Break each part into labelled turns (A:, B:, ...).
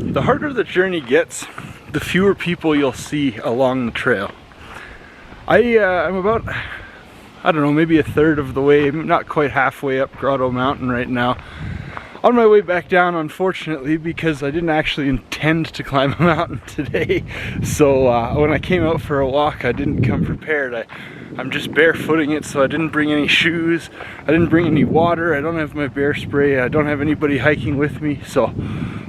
A: the harder the journey gets, the fewer people you'll see along the trail. I'm about, I don't know, maybe a third of the way, not quite halfway up Grotto Mountain right now. On my way back down, unfortunately, because I didn't actually intend to climb a mountain today. So when I came out for a walk, I didn't come prepared. I'm just barefooting it, so I didn't bring any shoes. I didn't bring any water. I don't have my bear spray. I don't have anybody hiking with me. So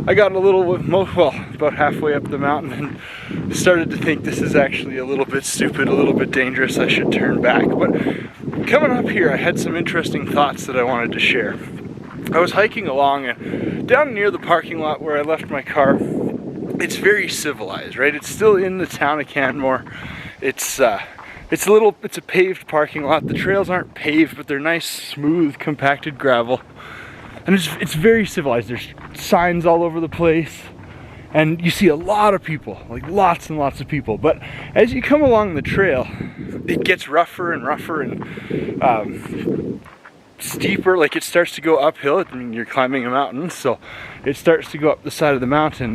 A: I got a little, well, about halfway up the mountain and started to think this is actually a little bit stupid, a little bit dangerous. I should turn back. But coming up here, I had some interesting thoughts that I wanted to share. I was hiking along, and down near the parking lot where I left my car, it's very civilized, right? It's still in the town of Canmore. It's a paved parking lot. The trails aren't paved, but they're nice, smooth, compacted gravel. And it's very civilized. There's signs all over the place. And you see a lot of people, like lots and lots of people. But as you come along the trail, it gets rougher and rougher and steeper. Like it starts to go uphill. I mean, you're climbing a mountain, so it starts to go up the side of the mountain.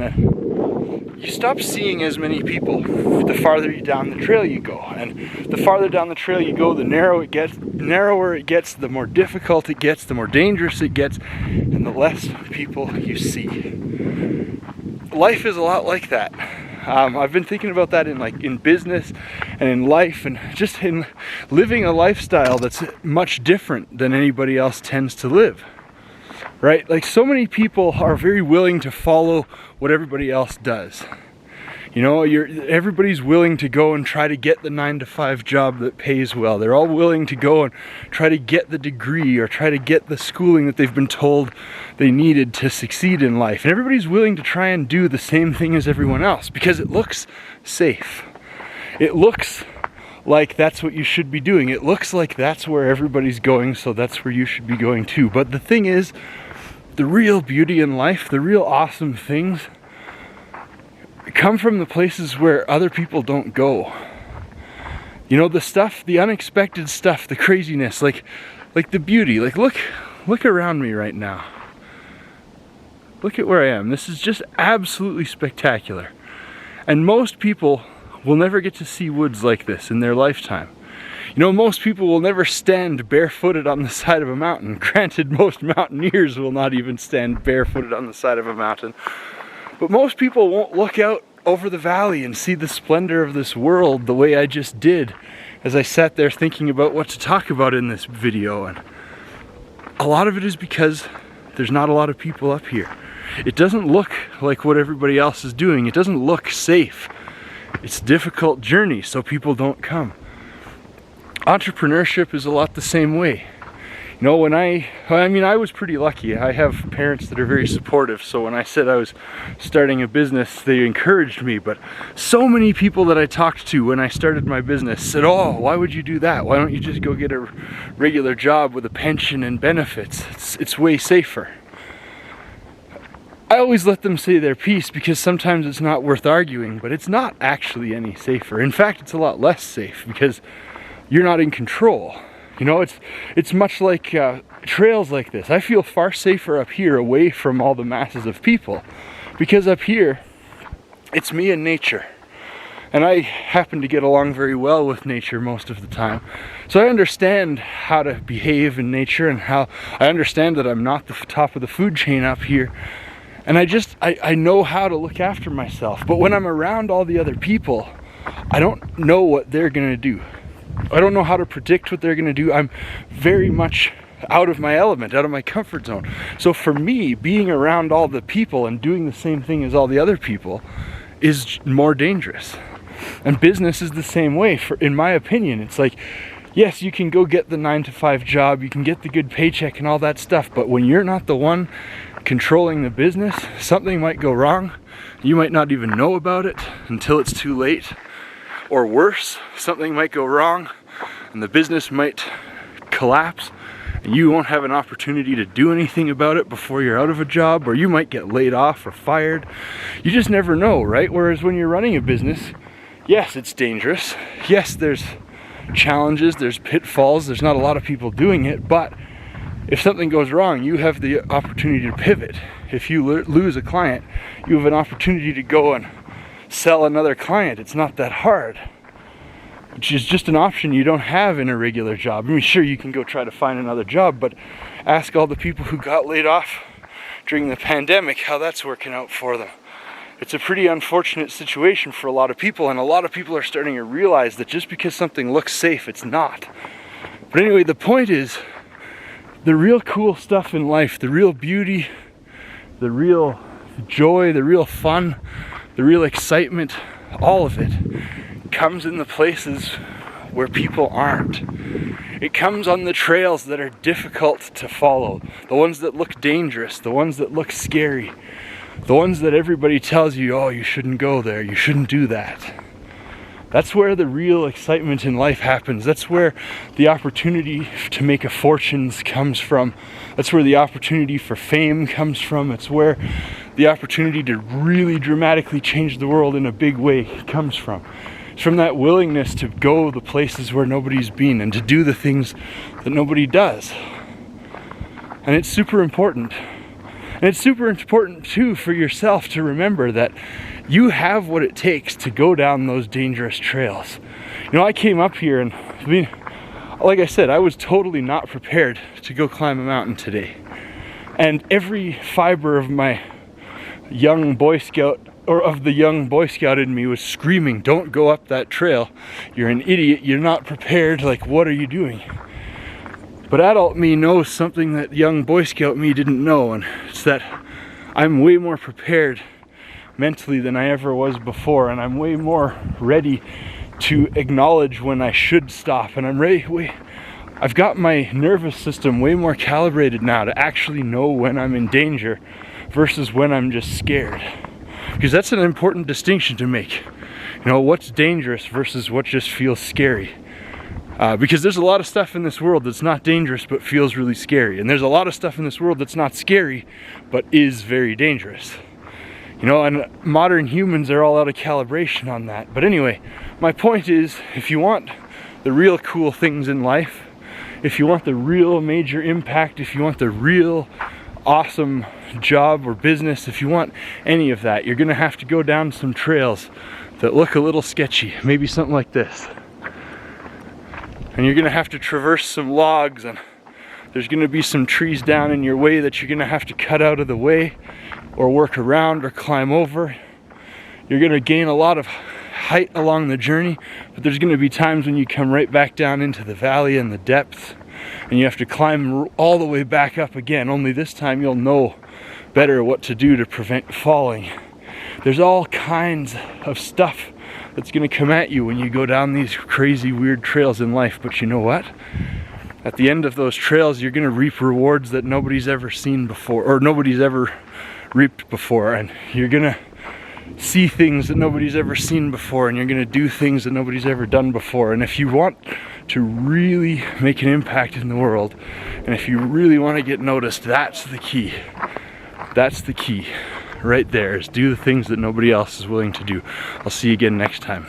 A: You stop seeing as many people the farther down the trail you go, and the farther down the trail you go, the narrower it gets, the more difficult it gets, the more dangerous it gets, and the less people you see. Life is a lot like that. I've been thinking about that in business and in life, and just in living a lifestyle that's much different than anybody else tends to live. Right? Like, so many people are very willing to follow what everybody else does. You know, everybody's willing to go and try to get the 9-to-5 job that pays well. They're all willing to go and try to get the degree or try to get the schooling that they've been told they needed to succeed in life. And everybody's willing to try and do the same thing as everyone else because it looks safe. It looks like that's what you should be doing. It looks like that's where everybody's going, so that's where you should be going too. But the thing is, the real beauty in life, the real awesome things, come from the places where other people don't go. You know, the stuff, the unexpected stuff, the craziness, like the beauty. Like, look around me right now. Look at where I am. This is just absolutely spectacular. And most people will never get to see woods like this in their lifetime. You know, most people will never stand barefooted on the side of a mountain. Granted, most mountaineers will not even stand barefooted on the side of a mountain. But most people won't look out over the valley and see the splendor of this world the way I just did as I sat there thinking about what to talk about in this video. And a lot of it is because there's not a lot of people up here. It doesn't look like what everybody else is doing. It doesn't look safe. It's a difficult journey, so people don't come. Entrepreneurship is a lot the same way. You know, I was pretty lucky. I have parents that are very supportive, so when I said I was starting a business, they encouraged me. But so many people that I talked to when I started my business said, "Oh, why would you do that? Why don't you just go get a regular job with a pension and benefits? It's way safer." I always let them say their piece because sometimes it's not worth arguing, but it's not actually any safer. In fact, it's a lot less safe because you're not in control. You know, it's much like trails like this. I feel far safer up here away from all the masses of people because up here, it's me and nature. And I happen to get along very well with nature most of the time. So I understand how to behave in nature and how I understand that I'm not the top of the food chain up here. And I know how to look after myself. But when I'm around all the other people, I don't know what they're gonna do. I don't know how to predict what they're gonna do. I'm very much out of my element, out of my comfort zone. So for me, being around all the people and doing the same thing as all the other people is more dangerous. And business is the same way. In my opinion, it's like, yes, you can go get the 9-to-5 job, you can get the good paycheck and all that stuff, but when you're not the one controlling the business, something might go wrong. You might not even know about it until it's too late. Or worse, something might go wrong and the business might collapse and you won't have an opportunity to do anything about it before you're out of a job, or you might get laid off or fired. You just never know, right? Whereas when you're running a business, yes, it's dangerous. Yes, there's challenges, there's pitfalls, there's not a lot of people doing it, but if something goes wrong, you have the opportunity to pivot. If you lose a client, you have an opportunity to go and sell another client. It's not that hard, which is just an option you don't have in a regular job. I mean, sure, you can go try to find another job, but ask all the people who got laid off during the pandemic how that's working out for them. It's a pretty unfortunate situation for a lot of people, and a lot of people are starting to realize that just because something looks safe, it's not. But anyway, the point is, the real cool stuff in life, the real beauty, the real joy, the real fun, the real excitement, all of it comes in the places where people aren't. It comes on the trails that are difficult to follow, the ones that look dangerous, the ones that look scary, the ones that everybody tells you, oh, you shouldn't go there, you shouldn't do that. That's where the real excitement in life happens. That's where the opportunity to make a fortune comes from. That's where the opportunity for fame comes from. It's where the opportunity to really dramatically change the world in a big way comes from. It's from that willingness to go the places where nobody's been and to do the things that nobody does. And it's super important. And it's super important too for yourself to remember that you have what it takes to go down those dangerous trails. You know, I came up here and, I mean, like I said, I was totally not prepared to go climb a mountain today. And every fiber of my young Boy Scout, or of the young Boy Scout in me, was screaming, don't go up that trail. You're an idiot, you're not prepared, like what are you doing? But adult me knows something that young Boy Scout me didn't know, and it's that I'm way more prepared mentally than I ever was before, and I'm way more ready to acknowledge when I should stop, and I've got my nervous system way more calibrated now to actually know when I'm in danger versus when I'm just scared. Because that's an important distinction to make. You know, what's dangerous versus what just feels scary. Because there's a lot of stuff in this world that's not dangerous but feels really scary. And there's a lot of stuff in this world that's not scary but is very dangerous. You know, and modern humans are all out of calibration on that. But anyway, my point is, if you want the real cool things in life, if you want the real major impact, if you want the real awesome job or business, if you want any of that, you're gonna have to go down some trails that look a little sketchy, maybe something like this. And you're gonna have to traverse some logs, and there's gonna be some trees down in your way that you're gonna have to cut out of the way or work around or climb over. You're gonna gain a lot of height along the journey, but there's gonna be times when you come right back down into the valley and the depths, and you have to climb all the way back up again, only this time you'll know better what to do to prevent falling. There's all kinds of stuff that's gonna come at you when you go down these crazy weird trails in life, but you know what? At the end of those trails, you're gonna reap rewards that nobody's ever seen before, or nobody's ever reaped before, and you're gonna see things that nobody's ever seen before, and you're gonna do things that nobody's ever done before. And if you want to really make an impact in the world, and if you really want to get noticed, that's the key. That's the key right there, is do the things that nobody else is willing to do. I'll see you again next time.